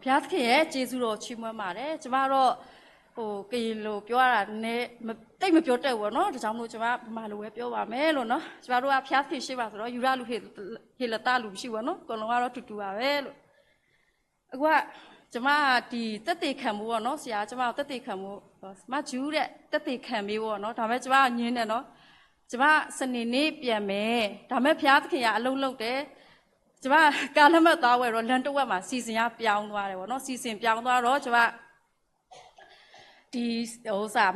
ဘုရားသခင်ရဲ့ကျေးဇူးတော်ချီးမွမ်းပါတယ်ကျမတော့ကရင်လိုပြောရတာနည်းတိတ်မပြောတတ်ဘူးနော်ဒါကြောင့်မို့ကျမဗမာလိုပဲပြောပါမယ်လို့နော်ကျမတို့ကဘုရားသခင်ရှိပါဆိုတော့ယူရလူဟေလတာလူရှိပါနော်အကုန်လုံးကတော့တူပါပဲလို့အခုကကျမဒီတက်တေခံမှုပေါ့နော်ဆရာကျမတက်တေခံမှုမဂျူးတဲ့တက်တေခံမေးပေါ့နော်ဒါပေမဲ့ကျမညင်းတယ်နော်ကျမစနေနေ့ပြန်မယ်ဒါပေမဲ့ဘုရားသခင်ကအလုံးလုံးတယ်ကျမကာလမတ်သွားဝဲတော့လန်တဝက်မှာစီစဉ်ရပြောင်းသွားတယ်ပေါ့နော်စီစဉ်ပြောင်းသွားတော့ကျမဒ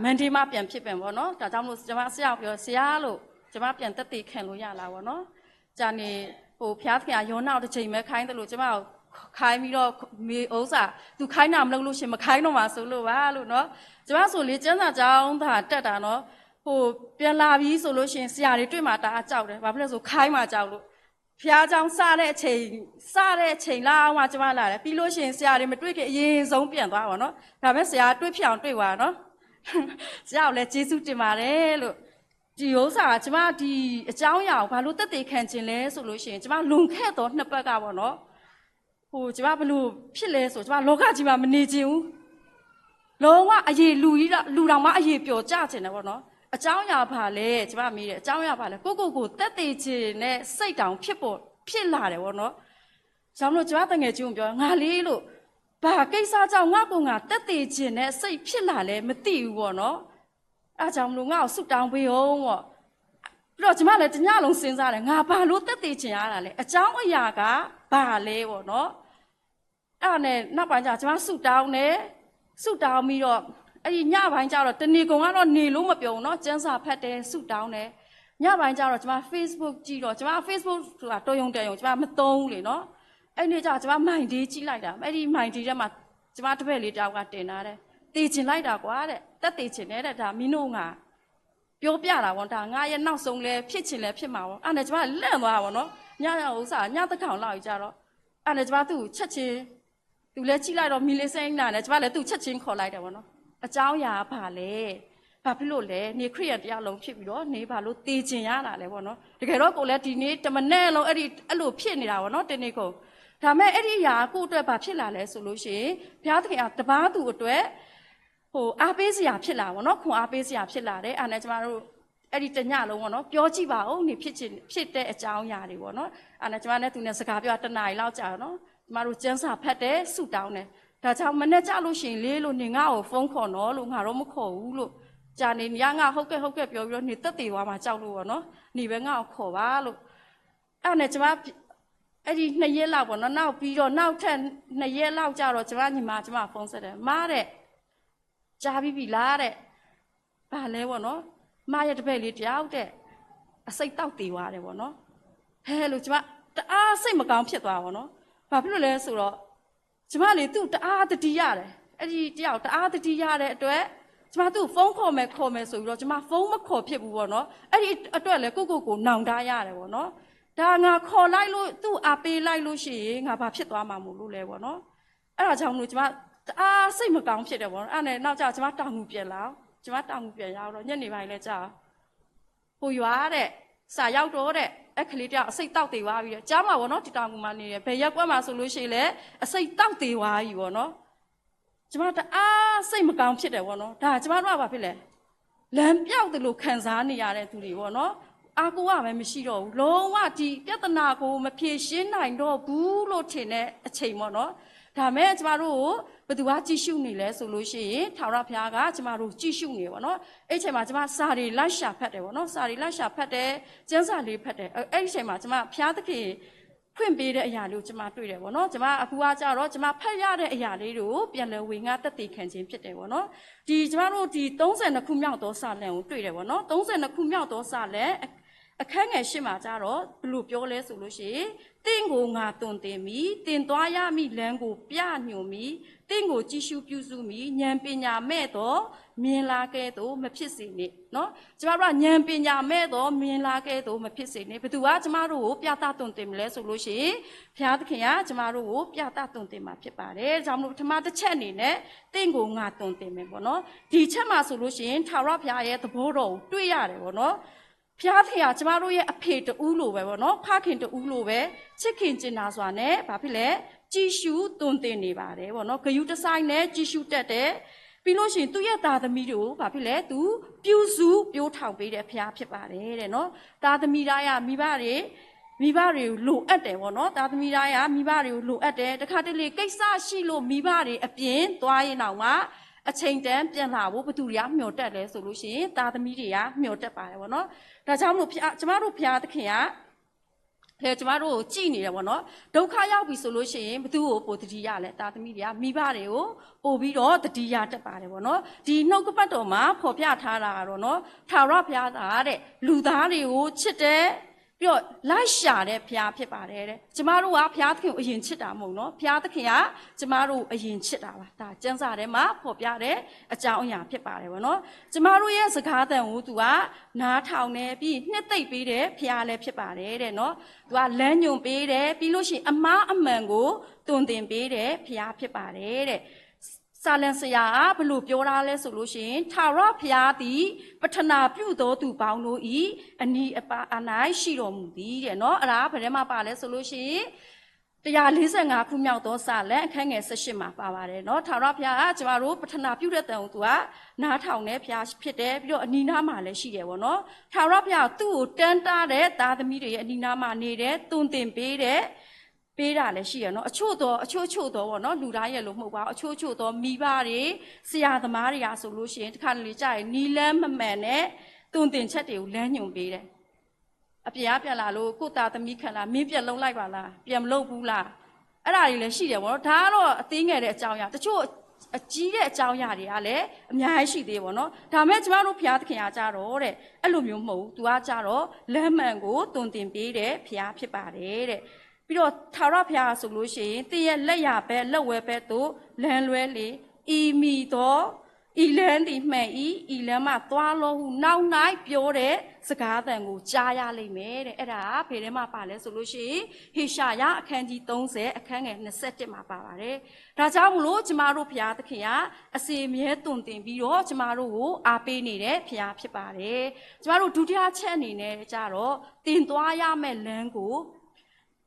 ီမန်ဒေးမှာပြန်ဖြစ်ပြန်ပေါ့နော်ဒါကြောင့်မို့ကျမဆရာပြောဆရာလို့ကျမပြန်တက်တေခံလို့ရလားပေါ့နော်ဂျာနေဘုရားသခင်ကရောနောက်တစ်ချိန်ပဲခိုင်းတယ်လို့ကျမခိုင်းပြီးတော့မေသူခိုင်းတာမလုပ်လို့ရှင်မခိုင်းတော့မှဆိုလို့ပါလို့နော်ကျမဆိုလေကျန်းစာကြောင်းသာတက်တာနော်ပြန်လာပြီးဆိုလို့ရှင်ဆရာတွေတွေ့မှတအားကြောက်တယ်ဘာဖြစ်လဲဆိုခိုင်းမှကြောက်လို့ဖျားเจ้าစတဲ့အချိန်လောက်မှကျမလာတယ်ပြီးလို့ရှင်ဆရာတွေမတွေ့ခင်အရင်ဆုံးပြန်သွားပါတော့ဒါပေမဲ့ဆရာတွေ့ဖြစ်အောင်တွေ့ပါနော်ဆရာကိုလည်းကျေးဇူးတင်ပါတယ်လို့ဒီဥစ္စာကကျမဒီအကြောင်းအရာကိုဘာလို့တက်တေခံခြင်းလဲဆိုလို့ရှင်ကျမလွန်ခဲ့တော့နှစ်ပတ်ကပေါ့နော်ကျမဘလို့ဖြစ်လဲဆိုကျမလောကကြီးမှာမနေခြင်းဘူးလုံးဝအရေးလူတောင်မှအရေးပျော်ကြခြင်းတယ်ပေါ့နော်အကြောင်းအရာပါလဲကျမမေးတယ်အကြောင်းအရာပါလဲကိုတက်သေးခြင်းနဲ့စိတ်တောင်ဖြစ်လာတယ်ဗောနော်။ကြောင့်လို့ကျမတငယ်ချင်းကိုပြောငါလေးလို့ဘာကိစ္စကြောင့်ငါတက်သေးခြင်းနဲ့စိတ်ဖြစ်လာလဲမသိဘူးဗောနော်။အဲကြောင့်မလို့ငါ့ကိုဆုတောင်းပေးအောင်ဗော။ပြီးတော့ကျမလည်းတညလုံးစဉ်းစားတယ်ငါဘာလို့တက်သေးခြင်းရတာလဲအကြောင်းအရာကဘာလဲဗောနော်။အဲ့ဒါနဲ့နောက်ပိုင်းကျကျမဆုတောင်းတယ်ဆုတောင်းပြီးတော့အဲ့ဒီညပိုင်းကျတော့တနေကုန်ကတော့နေလို့မပြောဘူးเนาะကျန်းစာဖတ်တယ်ဆုတောင်းတယ်ညပိုင်းကျတော့ကျမ Facebook ကြည့်တော့ကျမ Facebook ဆိုတာတော်ရုံကျမမသုံးဘူးလေเนาะအဲ့ဒီကျကျမမိုင်ဒီကြည့်လိုက်တာအဲ့ဒီမိုင်ဒီထဲမှာကျမတစ်ဖက်လေးတောက်ကတင်ထားတယ်တည်ချင်လိုက်တာကွာတဲ့တက်တည်ချင်တဲ့ဒါမင်းတို့ငါပြောပြတာပေါ့ဒါငါရဲ့နောက်ဆုံးလဲဖြစ်ချင်လဲဖြစ်မှာပေါ့အဲ့ဒါကျမလန့်သွားတာပေါ့เนาะညတကောင်လောက်ကြတော့အဲ့ဒါကျမသူ့ကိုချက်ချင်းသူလဲကြည့်လိုက်တော့မီလေးစိမ့်လာတယ်ကျမလည်းသူ့ချက်ချင်းခေါ်လိုက်တယ်ပေါ့เนาะအကြောင်းအရာဘာလဲဘာဖြစ်လို့လဲနေခရစ်ယာန်တရားလုံးဖြစ်ပြီးတော့နေဘာလို့တေးကျင်ရတာလဲပေါ့နော်တကယ်တော့ကိုလည်းဒီနေ့တမနဲ့လုံးအဲ့လိုဖြစ်နေတာပေါ့နော်တင်းနေကုန်ဒါမဲ့အဲ့ဒီအရာကိုအတွက်ဘာဖြစ်လာလဲဆိုလို့ရှိရင်ဘုရားသခင်ကတပားသူအတွက်အားပေးစရာဖြစ်လာပေါ့နော်ခွန်အားပေးစရာဖြစ်လာတယ်အဲ့နဲ့ကျမတို့အဲ့ဒီတညလုံးပေါ့နော်ပြောကြည့်ပါဦးနေဖြစ်တဲ့အကြောင်းအရာတွေပေါ့နော်အဲ့နဲ့ကျမနဲ့သူနဲ့စကားပြောတနားရီလောက်ကြာတော့နော်ကျမတို့ကျန်းစာဖတ်တယ်ဆုတောင်းတယ်ဒါကြောင့်မနဲ့ကြလို့ရှိရင်လေးလို့နေငါ့ကိုဖုန်းခေါ်နော်လို့ငါတော့မခေါ်ဘူးလို့ကြာနေညငါဟုတ်ကဲ့ပြောပြီးတော့နေတက်သေးသွားမှကြောက်လို့ပေါ့နော်နေပဲငါ့ကိုခေါ်ပါလို့အဲ့နဲ့ကျမအဲ့ဒီ2ရက်လောက်ပေါ့နော်နောက်ပြီးတော့နောက်ထပ်2ရက်လောက်ကြာတော့ကျမညီမကျမဖုန်းဆက်တယ်မားတဲ့ကြားပြီးပြီလားတဲ့ဘာလဲပေါ့နော်မားရဲ့တပည့်လေးတယောက်တဲ့အစိတ်တောက်သေးသွားတယ်ပေါ့နော်ဟဲလို့ကျမတအားစိတ်မကောင်းဖြစ်သွားပါပေါ့နော်ဘာဖြစ်လို့လဲဆိုတော့ကျမလေသူ့တအားတတိရတယ်အဲ့ဒီတယောက်တအားတတိရတဲ့အတွက်ကျမသူ့ဖုန်းခေါ်မယ်ဆိုပြီးတော့ကျမဖုန်းမခေါ်ဖြစ်ဘူးပေါ့နော်အဲ့ဒီအတွက်လည်းကိုနောင်တရတယ်ပေါ့နော်ဒါငါခေါ်လိုက်လို့သူ့အားပေးလိုက်လို့ရှိရင်ငါဘာဖြစ်သွားမှာမို့လို့လဲပေါ့နော်အဲ့ဒါကြောင့်မလို့ကျမတအားစိတ်မကောင်းဖြစ်တယ်ပေါ့နော်အဲ့နဲ့နောက်ကျကျမတောင်ငူပြန်လာကျမတောင်ငူပြန်ရောက်တော့ညနေပိုင်းလဲကြာဟိုရွာတဲ့စာရောက်တော့တဲ့အခလေးတယောက်အစိတ်တောက်သေးသွားပြီတဲ့ကြားမှာပေါ့နော်ဒီတောင်ကူမှာနေတယ်ဘယ်ရက်ကွက်မှာဆိုလို့ရှိရင်လည်းအစိတ်တောက်သေးသွားပြီပေါ့နော်ကျမတအားစိတ်မကောင်းဖြစ်တယ်ပေါ့နော်ဒါကျမတို့ကဘာဖြစ်လဲလမ်းပြောက်တယ်လို့ခံစားနေရတဲ့သူတွေပေါ့နော်အားကိုးရမယ်မရှိတော့ဘူးလုံးဝဒီပြဿနာကိုမဖြေရှင်းနိုင်တော့ဘူးလို့ထင်တဲ့အချိန်ပေါ့နော်ဒါမဲ့ကျမတို့ကိုဘယ်သူကကြည့်ရှုနေလဲဆိုလို့ရှိရင်ထာဝရဘုရားကကျမတို့ကြည့်ရှုနေပေါ့နော်အဲ့ချိန်မှာကျမစာတွေလိုက်ရှာဖတ်တယ်ပေါ့နော်စာတွေလိုက်ရှာဖတ်တယ်ကျမ်းစာလေးဖတ်တယ်အဲ့ဒီချိန်မှာကျမဘုရားသခင်ဖွင့်ပေးတဲ့အရာလေးကိုကျမတွေ့တယ်ပေါ့နော်ကျမအခုကကြတော့ကျမဖတ်ရတဲ့အရာလေးတွေကိုပြန်လည်ဝေငှတက်တည်ခံခြင်းဖြစ်တယ်ပေါ့နော်ဒီကျမတို့ဒီ32ခုမြောက်သောစာလံကိုတွေ့တယ်ပေါ့နော်32ခုမြောက်သောစာလံအခန်းငယ်8မှာကြတော့ဘယ်လိုပြောလဲဆိုလို့ရှိရင်တင့်ကိုငါတွင်တင်မိတင်သွားရမိလမ်းကိုပြညွှန်မိတင့်ကိုကြည့်ရှုပြုစုမိဉာဏ်ပညာမဲ့တော့မြင်လာခဲ့တော့မဖြစ်စေနဲ့เนาะကျမတို့ကဉာဏ်ပညာမဲ့တော့မြင်လာခဲ့တော့မဖြစ်စေနဲ့ဘသူကကျမတို့ကိုပြသတွင်တင်မလဲဆိုလို့ရှိရင်ဘုရားသခင်ကကျမတို့ကိုပြသတွင်တင်မှာဖြစ်ပါတယ်ဒါကြောင့်မလို့ပထမတစ်ချက်အနေနဲ့တင့်ကိုငါတွင်တင်မယ်ပေါ့เนาะဒီချက်မှာဆိုလို့ရှိရင်ထာဝရဘုရားရဲ့သဘောတော်ကိုတွေ့ရတယ်ပေါ့เนาะဖျားဖေကကျမတို့ရဲ့အဖေတူးလိုပဲပေါ့နော်ဖခင်တူးလိုပဲချစ်ခင်ကျင်နာစွာနဲ့ဘာဖြစ်လဲ Jishu don't anybody, well, no, you design it, Jishu that. Pilosin to yet the middle, papile, to Pusu, built how be the Pia Pipare, no, that the Midaya, Mibari, look at it, or not, that Midaya, Mibari, look at it, the Catholic Kesa, Shilo, Mibari, a pin, Dway now, a chain them, Pianao, but to Yam, your dead solution, that the media, Miote by one, no, that's how Jamaro Pia the Kia. ကျမတို့ကြည်နေတယ်ပေါ့နော်ဒုက္ခရောက်ပြီဆိုလို့ရှိရင်ဘသူ့ကိုပိုတတိယလဲတာသမီတွေကမိဘတွေကိုပို့ပြီးတော့တတိယတက်ပါတယ်ပေါ့နော်ဒီနှုတ်ကပတ်တော်မှာဖော်ပြထားတာကတော့နော်ထာဝရဘုရားသားတဲ့လူသားတွေကိုချစ်တဲ့ပြီးတော့လိုက်ရှာတဲ့ဘုရားဖြစ်ပါတယ်တဲ့ကျမတို့ကဘုရားသခင်ကိုအရင်ချစ်တာမဟုတ်နော်ဘုရားသခင်ကကျမတို့အရင်ချစ်တာပါဒါကျမ်းစာထဲမှာဖော်ပြတဲ့အကြောင်းအရာဖြစ်ပါတယ်ပေါ့နော်ကျမတို့ရဲ့စကားသံကိုသူကနားထောင်နေပြီးနှစ်သိမ့်ပေးတဲ့ဘုရားလည်းဖြစ်ပါတယ်တဲ့နော်သူကလမ်းညွန်ပေးတယ်ပြီးလို့ရှိရင်အမှားအမှန်ကိုတွင်တင်ပေးတဲ့ဘုရားဖြစ်ပါတယ်တဲ့စာလန်ဆရာဘလို့ပြောတာလဲဆိုလို့ရှိရင်ထာဝရဘုရားသည်ပထနာပြုတော်သူပေါင်းတို့ဤအနီးအပါအနိုင်ရှိတော်မူသည်တဲ့နော်အဲ့ဒါဘယ်ထဲမှာပါလဲဆိုလို့ရှိရင်145ခုမြောက်သောစာလန်အခန်းငယ်18မှာပါပါတယ်နော်ထာဝရဘုရားကကျမတို့ပထနာပြုတဲ့တန်ကိုသူကနားထောင်တဲ့ဘုရားဖြစ်တယ်ပြီးတော့အနီးနားမှာလည်းရှိတယ်ပေါ့နော်ထာဝရဘုရားသူ့ကိုတန်းတားတဲ့သားသမီးတွေရဲ့အနီးနားမှာနေတဲ့တွင်တင်ပေးတဲ့ပေးတာလည်းရှိရနော်အချို့တော့ပေါ့နော်လူသားရဲ့လို့မဟုတ်ပါဘူးအချို့တော့မိဘတွေဆရာသမားတွေကဆိုလို့ရှိရင်တစ်ခါလေကြာရင်နီလန်းမမှန်နဲ့တွင်တင်ချက်တွေကိုလမ်းညွန်ပေးတယ်အပြားပြက်လာလို့ကိုသားသမီးခံလာမင်းပြက်လုံးလိုက်ပါလားပြန်မလုပ်ဘူးလားအဲ့ဒါတွေလည်းရှိတယ်ပေါ့နော်ဒါကတော့အသေးငယ်တဲ့အကြောင်းအရာတချို့အကြီးတဲ့အကြောင်းအရာတွေကလည်းအများကြီးရှိသေးပေါ့နော်ဒါမဲ့ကျမတို့ဘုရားသခင်ကကြတော့တဲ့အဲ့လိုမျိုးမဟုတ်ဘူးသူကကြတော့လမ်းမှန်ကိုတွင်တင်ပေးတဲ့ဘုရားဖြစ်ပါတယ်တဲ့ပြီးတော့ထာဝရဘုရားဆိုလို့ရှိရင်တည့်ရဲ့လက်ရပဲလက်ဝဲပဲတို့လမ်းလွဲလေဤမီတော့ဤလန်းဒီမှန်ဤလန်းမှာသွားလို့ဟုနောက်နိုင်ပြောတဲ့စကားသံကိုကြားရလိမ့်မယ်တဲ့အဲ့ဒါဘယ်ထဲမှာပါလဲဆိုလို့ရှိရင်ဟေရှာယအခန်းကြီး30အခန်းငယ်21မှာပါပါတယ်ဒါကြောင့်မလို့ကျမတို့ဘုရားသခင်ကအစီအမြဲတွင်တင်ပြီးတော့ကျမတို့ကိုအားပေးနေတဲ့ဘုရားဖြစ်ပါတယ်ကျမတို့ဒုတိယချက်အနေနဲ့ကြတော့တင်သွားရမယ့်လမ်းကို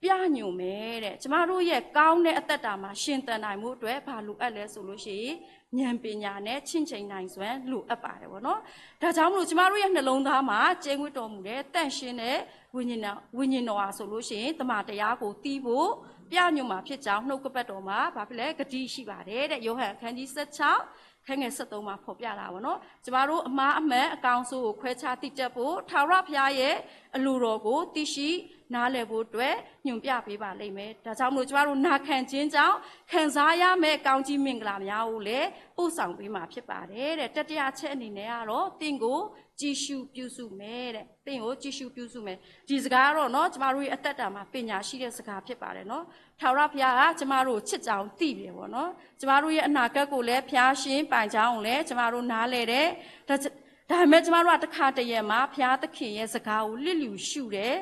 ပြညွန်မယ်တဲ့ကျမတို့ရဲ့ကောင်းတဲ့အသက်တာမှာရှင်သန်နိုင်မှုအတွက်ဘာလိုအပ်လဲဆိုလို့ရှိရင်ဉာဏ်ပညာနဲ့ချင့်ချိန်နိုင်စွမ်းလိုအပ်ပါတယ်ဗောနော်ဒါကြောင့်မလို့ကျမတို့ရဲ့နှလုံးသားမှာကျင့်ဝတ်တော်မူတဲ့တန့်ရှင်းတဲ့ဝိညာဉ်တော်အားဆိုလို့ရှိရင်တမန်တရားကိုတီးဖို့ပြညွန်မှာဖြစ်ကြောင်းနှုတ်ကပတ်တော်မှာဘာဖြစ်လဲဂတိရှိပါတယ်တဲ့ယောဟန်အခန်းကြီး16ခန်းငယ်73မှာဖော်ပြတာဗောနော်ကျမတို့အမှားအမှန်အကောင်းဆုံးကိုခွဲခြားသိတတ်ဖို့ထာဝရဘုရားရဲ့အလိုတော်ကိုသိရှိနားလည်ဖို့အတွက်ညွှန်ပြပေးပါလိမ့်မယ်ဒါကြောင့်မလို့ကျမတို့နာခံခြင်းကြောင့်ခံစားရမယ့်ကောင်းကြီးမင်္ဂလာများကိုလည်းပို့ဆောင်ပေးမှာဖြစ်ပါတယ်တဲ့တတိယချက်အနေနဲ့ကတော့တင့်ကိုကြည်ရှုပြုစုမယ်တဲ့တင့်ကိုကြည်ရှုပြုစုမယ်ဒီစကားကတော့เนาะကျမတို့ရဲ့အသက်တာမှာပညာရှိတဲ့စကားဖြစ်ပါတယ်เนาะထာဝရဘုရားကကျမတို့ချစ်ကြောင်သိတယ်ပေါ့เนาะကျမတို့ရဲ့အနာဂတ်ကိုလည်းဘုရားရှင်ပိုင်ကြောင်းကိုလည်းကျမတို့နားလည်တယ်ဒါပေမဲ့ကျမတို့ကတစ်ခါတည်းရဲ့မှာဘုရားသခင်ရဲ့စကားကိုလစ်လျူရှုတယ်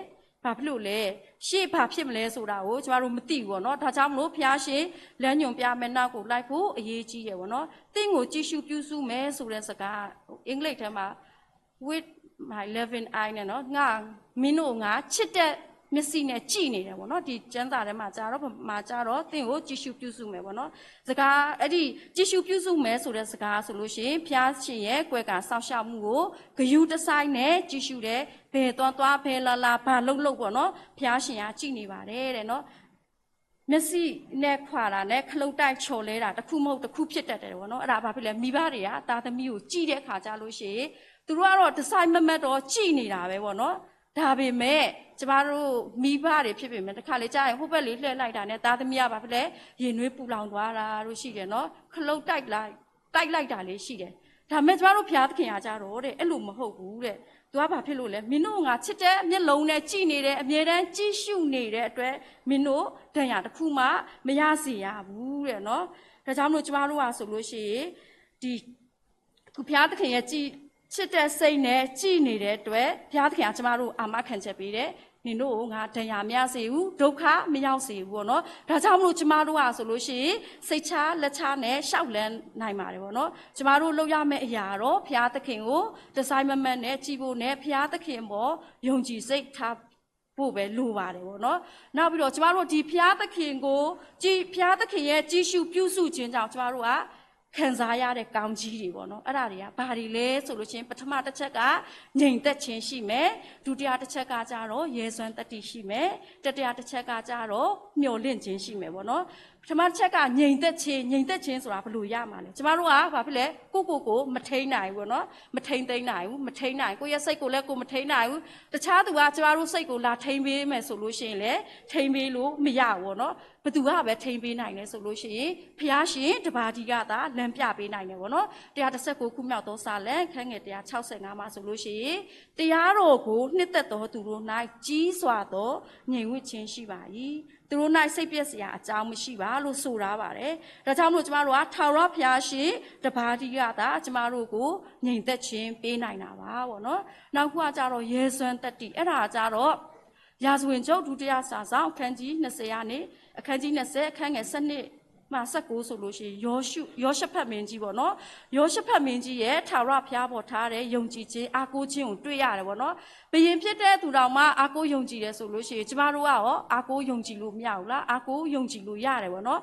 ဘာဖြစ်လို့လဲရှေ့ဘာဖြစ်မလဲဆိုတာကိုကျမတို့မသိဘူးပေါ့နော်ဒါကြောင့်မလို့ဘုရားရှင်လမ်းညွန်ပြမယ်နောက်ကိုလိုက်ဖို့အရေးကြီးတယ်ပေါ့နော်သင်ကိုကြည့်ရှုပြုစုမယ်ဆိုတဲ့စကားအင်္ဂလိပ်ထဲမှာ with my loving eye နဲ့နော်ငါမင်းတို့ငါချစ်တဲ့မျက်စိနဲ့ကြည့်နေတယ်ပေါ့နော်ဒီကျမ်းစာထဲမှာကြာတော့သင်ကိုကြည့်ရှုပြုစုမယ်ပေါ့နော်စကားအဲ့ဒီကြည့်ရှုပြုစုမယ်ဆိုတဲ့စကားဆိုလို့ရှိရင်ဘုရားရှင်ရဲ့ကွယ်ကစောင့်ရှောက်မှုကိုဂယုတဆိုင်နဲ့ကြည့်ရှုတယ်ဘယ်သွားဘယ်လာဘာလှုပ်ပေါ့နော်ဘုရားရှင်ကကြည့်နေပါတယ်တဲ့နော်မျက်စိနဲ့ခွာတာနဲ့ခလုတ်တိုက်ချော်လဲတာတစ်ခုမဟုတ်တစ်ခုဖြစ်တတ်တယ်ပေါ့နော်အဲ့ဒါဘာဖြစ်လဲမိဘတွေကသားသမီးကိုကြည့်တဲ့အခါကြလို့ရှိရင်သူတို့ကတော့ဒီဇိုင်းမမတ်တော့ကြည့်နေတာပဲပေါ့နော်ဒါပေမဲ့ကျမတို့မိဘတွေဖြစ်ပေမဲ့တစ်ခါလေကြာရင်ဟိုဘက်လေးလှည့်လိုက်တာနဲ့သားသမီးကဘာဖြစ်လဲရင်နွေးပူလောင်သွားတာတို့ရှိတယ်နော်ခလုတ်တိုက်လိုက်တာလေးရှိတယ်ဒါပေမဲ့ကျမတို့ဘုရားသခင်ကကြတော့တဲ့အဲ့လိုမဟုတ်ဘူးတဲ့သူကဘာဖြစ်လို့လဲမင်းတို့ငါချစ်တဲ့မျက်လုံးနဲ့ကြည့်နေတယ်အမြဲတမ်းကြည့်ရှုနေတဲ့အတွက်မင်းတို့ဒဏ်ရာတစ်ခုမှမရစေရဘူးတဲ့နော်ဒါကြောင့်မလို့ကျမတို့ကဆိုလို့ရှိရင်ဒီခုဘုရားသခင်ရဲ့ချစ်တဲ့စိတ်နဲ့ကြည်နေတဲ့အတွက်ဘုရားသခင်ကကျမတို့အာမခံချက်ပေးတယ်နင်တို့ငါဒဏ်ရာမရစေဘူးဒုက္ခမရောက်စေဘူးပေါ့နော်ဒါကြောင့်မလို့ကျမတို့ကဆိုလို့ရှိရင်စိတ်ချလက်ချနဲ့ရှောက်လန်းနိုင်ပါတယ်ပေါ့နော်ကျမတို့လုပ်ရမယ့်အရာတော့ဘုရားသခင်ကိုဒီဇိုင်းမမတ်နဲ့ကြည်ဖို့နဲ့ဘုရားသခင်ပေါ်ယုံကြည်စိတ်ထား ပို့ပဲလိုပါတယ်ပေါ့နော်နောက်ပြီးတော့ကျမတို့ဒီဖျားသခင်ကိုဖျားသခင်ရဲ့ကြည်ရှုပြုစုခြင်းကြောင့်ကျမတို့ကခံစားရတဲ့ကောင်းကြီးတွေပေါ့နော်အဲ့ဒါတွေကဘာတွေလဲဆိုလို့ချင်းပထမတစ်ချက်ကငြိမ်သက်ခြင်းရှိမယ်ဒုတိယတစ်ချက်ကကြတော့ရဲစွမ်းတတိရှိမယ်တတိယတစ်ချက်ကကြတော့မျှော်လင့်ခြင်းရှိမယ်ပေါ့နော်ပထမတစ်ချက်ကငြိမ်သက်ခြင်းဆိုတာဘယ်လိုရမှာလဲကျမတို့ကဘာဖြစ်လဲကိုမထိန်နိုင်ဘူးပေါ့နော်မထိန်သိမ်းနိုင်ဘူးမထိန်နိုင်ကိုယ့်ရဲ့စိတ်ကိုလည်းကိုမထိန်နိုင်ဘူးတခြားသူကကျမတို့စိတ်ကိုလာထိန်ပေးမယ်ဆိုလို့ရှိရင်လည်းထိန်ပေးလို့မရဘူးပေါ့နော်ဘသူကပဲထိန်ပေးနိုင်လဲဆိုလို့ရှိရင်ဖျားရှင်တပါးဒီကသာလမ်းပြပေးနိုင်တယ်ပေါ့နော်119ခုမြောက်သောစာလံခန်းငယ်165မှာဆိုလို့ရှိရင်တရားတော်ကိုနှစ်သက်တော်သူတို့၌ကြီးစွာသောငြိမ်ဝှက်ခြင်းရှိပါ၏သူတို့၌စိတ်ပြည့်စရာအကြောင်းမရှိပါလို့ဆိုထားပါတယ်ဒါကြောင့်မို့ကျမတို့ကထာဝရဘုရားရှင်တပါးဒီကသာကျမတို့ကိုငြိမ်သက်ခြင်းပေးနိုင်တာပါပေါ့နော်နောက်ခုကကြတော့ရဲစွမ်းတတ္တိအဲ့ဒါကြတော့ရာဇဝင်ကျုပ်ဒုတိယစာဆောင်အခန်းကြီး20ကနေအခန်းကြီး20အခန်းငယ်7မှာ19ဆိုလို့ရှိရင်ယောရှဖတ်မင်းကြီးပေါ့နော်ယောရှဖတ်မင်းကြီးရဲ့ထာဝရဘုရားပေါ်ထားတဲ့ယုံကြည်ခြင်းအားကိုးခြင်းကိုတွေ့ရတယ်ပေါ့နော်ဘယင်ဖြစ်တဲ့သူတော်မှအားကိုးယုံကြည်တယ်ဆိုလို့ရှိရင်ကျမတို့ကရောအားကိုးယုံကြည်လို့မရဘူးလားအားကိုးယုံကြည်လို့ရတယ်ပေါ့နော်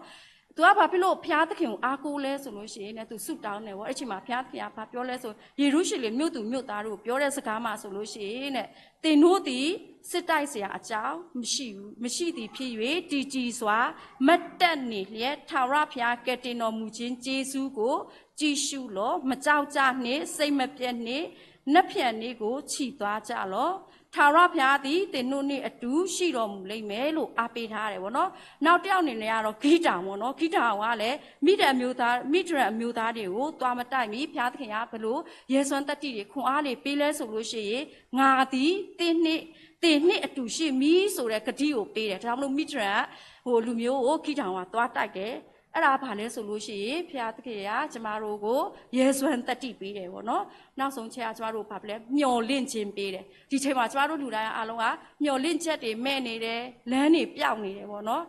သူကဘာဖြစ်လို့ဘုရားသခင်ကိုအားကိုးလဲဆိုလို့ရှိရင်လည်းသူဆုတောင်းတယ်ပေါ့အဲ့ချိန်မှာဘုရားသခင်ကဘာပြောလဲဆိုယေရုရှလင်မြို့သူမြို့သားတို့ပြောတဲ့စကားမှဆိုလို့ရှိရင်တဲ့သင်တို့သည်စစ်တိုက်เสียအကြောင်းမရှိသည်ဖြစ်၍တည်ကြည်စွာမတ်တက်နေလျက်ထာဝရဘုရားကယ်တင်တော်မူခြင်းကျေးဇူးကိုကြည်ရှုလောမကြောက်ကြနှင့်စိတ်မပြတ်နှင့်နှက်ဖြန်နေကိုခြိသွားကြလောထာဝရဘုရားသည်သင်တို့နှင့်အတူရှိတော်မူလိမ့်မယ်လို့အားပေးထားတယ်ဗောနော်နောက်တစ်ယောက်အနေနဲ့ကတော့ဂိတောင်ဗောနော်ဂိတောင်ကလည်းမိဒရန်အမျိုးသားတွေကိုသွားမတိုက်မီဘုရားသခင်ကဘလို့ရဲစွမ်းတတ္တိတွေခွန်အားတွေပေးလဲဆိုလို့ရှိရင်ငါသည်သင်နှင့်အတူရှိမည်ဆိုတဲ့ဂတိကိုပေးတယ်ဒါကြောင့်မလို့မိဒရန်လူမျိုးကိုဂိတောင်ကသွားတိုက်တယ်အဲ့ဒါဘာလဲဆိုလို့ရှိရင်ဘုရားသခင်ကကျမတို့ကိုရဲစွမ်းတတ္တိပေးတယ်ဗောနော်နောက်ဆုံးချက်ကကျမတို့ဘာလဲမျော်လင့်ခြင်းပေးတယ်ဒီချိန်မှာကျမတို့လူတိုင်းအားလုံးကမျော်လင့်ချက်တွေမဲ့နေတယ်လမ်းတွေပြောင်းနေတယ်ဗောနော်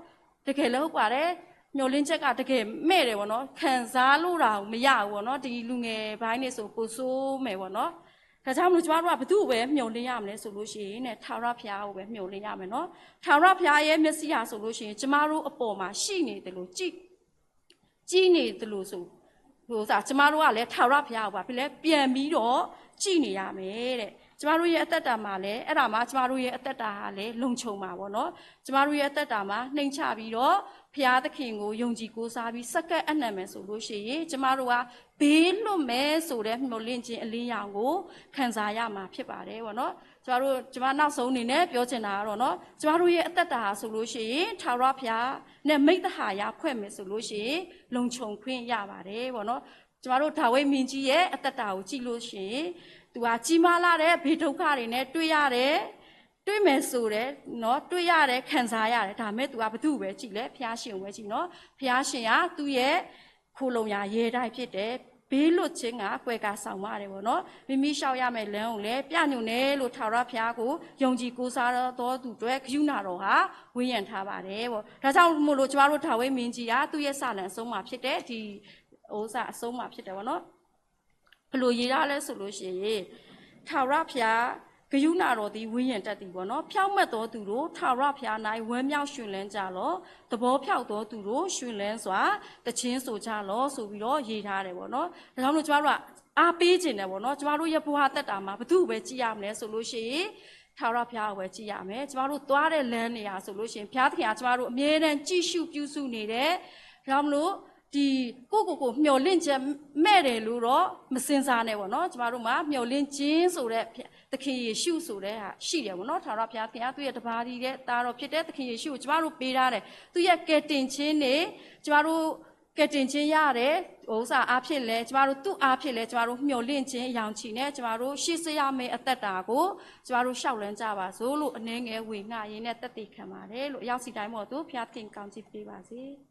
တကယ်လည်းဟုတ်ပါတယ်မျော်လင့်ချက်ကတကယ်မဲ့တယ်ဗောနော်ခံစားလို့တာမရဘူးဗောနော်ဒီလူငယ်ဘိုင်းနေဆိုပိုဆိုးမယ်ဗောနော်ဒါကြောင့်မလို့ကျမတို့ကဘသူ့ကိုပဲမျှော်လင့်ရမလဲဆိုလို့ရှိရင်နဲ့ထာဝရဘုရားကိုပဲမျှော်လင့်ရမယ်နော်ထာဝရဘုရားရဲ့မျက်စိဟာဆိုလို့ရှိရင်ကျမတို့အပေါ်မှာရှိနေတယ်လို့ကြည်နေတယ်လို့ဆိုကျမတို့ကလည်းထာဝရဘုရားကိုပါဖြစ်လဲပြန်ပြီးတော့ကြည်နေရမယ်တဲ့ကျမတို့ရဲ့အသက်တာမှာလည်းအဲ့ဒါမှကျမတို့ရဲ့အသက်တာဟာလည်းလုံခြုံမှာပေါ့နော်ကျမတို့ရဲ့အသက်တာမှာနှိမ်ချပြီးတော့ဘုရားသခင်ကိုယုံကြည်ကိုးစားပြီးစက္ကန့်အနံ့မယ်ဆိုလို့ရှိရင်ကျမတို့ကဘေးလွတ်မယ်ဆိုတဲ့မျှော်လင့်ခြင်းအလင်းရောင်ကိုခံစားရမှာဖြစ်ပါတယ်ပေါ့နော်ကျမနောက်ဆုံးအနေနဲ့ပြောချင်တာကတော့နော်ကျမတို့ရဲ့အသက်တာဟာဆိုလို့ရှိရင်ထာဝရဘုရားနဲ့မိတ္တဟာယဖွဲ့မယ်ဆိုလို့ရှိရင်လုံခြုံခွင့်ရပါတယ်ပေါ့နော်ကျမတို့ဒါဝိဒ်မင်းကြီးရဲ့အသက်တာကိုကြည့်လို့ရှိရင်သူကကြီးမားလာတဲ့ဘေးဒုက္ခတွေနဲ့တွေ့မယ်ဆိုတဲ့နော်တွေ့ရတယ်ခံစားရတယ်ဒါမဲ့ तू ကဘာသူ့ပဲကြည့်လဲဖျားရှင်ကိုပဲကြည့်နော်ဖျားရှင်ကသူ့ရဲ့ခိုလုံရာရဲတိုက်ဖြစ်တယ်ဘေးလွတ်ခြင်းကကွယ်ကာဆောင်ပါတယ်ဗောနော်မိမိလျှောက်ရမယ်လမ်းကိုလည်းပြညွန်တယ်လို့ထာဝရဘုရားကိုယုံကြည်ကိုးစားတော်သူတွေဂရုဏာတော်ဟာဝိညာဉ်ထားပါတယ်ဗောဒါကြောင့်မို့လို့ကျမတို့ဒါဝိဒ်မင်းကြီးကသူ့ရဲ့စာလံအဆုံးမှာဖြစ်တဲ့ဒီဥစားအဆုံးမှာဖြစ်တယ်ဗောနော်ဘလို့ရေးရလဲဆိုလို့ရှိရင်ထာဝရဘုရားဂယုဏတော်သည်ဝိညာဉ်တက်သည်ပေါ့နော်ဖြောင့်မတ်တော်သူတို့ထာဝရဘုရား၌ဝမ်းမြောက်ရွှင်လန်းကြလောသဘောဖြောက်တော်သူတို့ရွှင်လန်းစွာတခြင်းဆိုကြလောဆိုပြီးတော့ရေးထားတယ်ပေါ့နော်ဒါကြောင့်မို့ကျမတို့ကအားပေးခြင်းတယ်ပေါ့နော်ကျမတို့ရဲ့ဘဝတက်တာမှာဘသူ့ပဲကြည်ရမလဲဆိုလို့ရှိရင်ထာဝရဘုရားကိုပဲကြည်ရမယ်ကျမတို့သွားတဲ့လမ်းနေရာဆိုလို့ရှိရင်ဘုရားသခင်ကကျမတို့အမြဲတမ်းကြည်ရှုပြုစုနေတယ်ဒါကြောင့်မလို့ဒီကိုမျှော်လင့်ချက်မဲ့တယ်လို့တော့မစင်စားနဲ့ပေါ့နော်ကျမတို့မှာမျှော်လင့်ခြင်းဆိုတဲ့သခင်ယေရှုဆိုတဲ့ဟာရှိတယ်ပေါ့နော်ထာဝရဘုရားခင်ကသူ့ရဲ့တပါးကြီးတဲ့သားတော်ဖြစ်တဲ့သခင်ယေရှုကိုကျမတို့ပေးထားတယ်သူရဲ့ကယ်တင်ခြင်းနေကျမတို့ကယ်တင်ခြင်းရတယ်ဥစ္စာအားဖြင့်လဲကျမတို့သူ့အားဖြင့်လဲကျမတို့မျှော်လင့်ခြင်းရောင်ချီနဲ့ကျမတို့ရှေ့စရမယ့်အသက်တာကိုကျမတို့ရှောက်လန်းကြပါစို့လို့အနေငယ်ဝေငှရင်းနဲ့တက်တည်ခံပါတယ်လို့အရောက်စီတိုင်းမို့သူဘုရားခင်ကောင်းချီးပေးပါစေ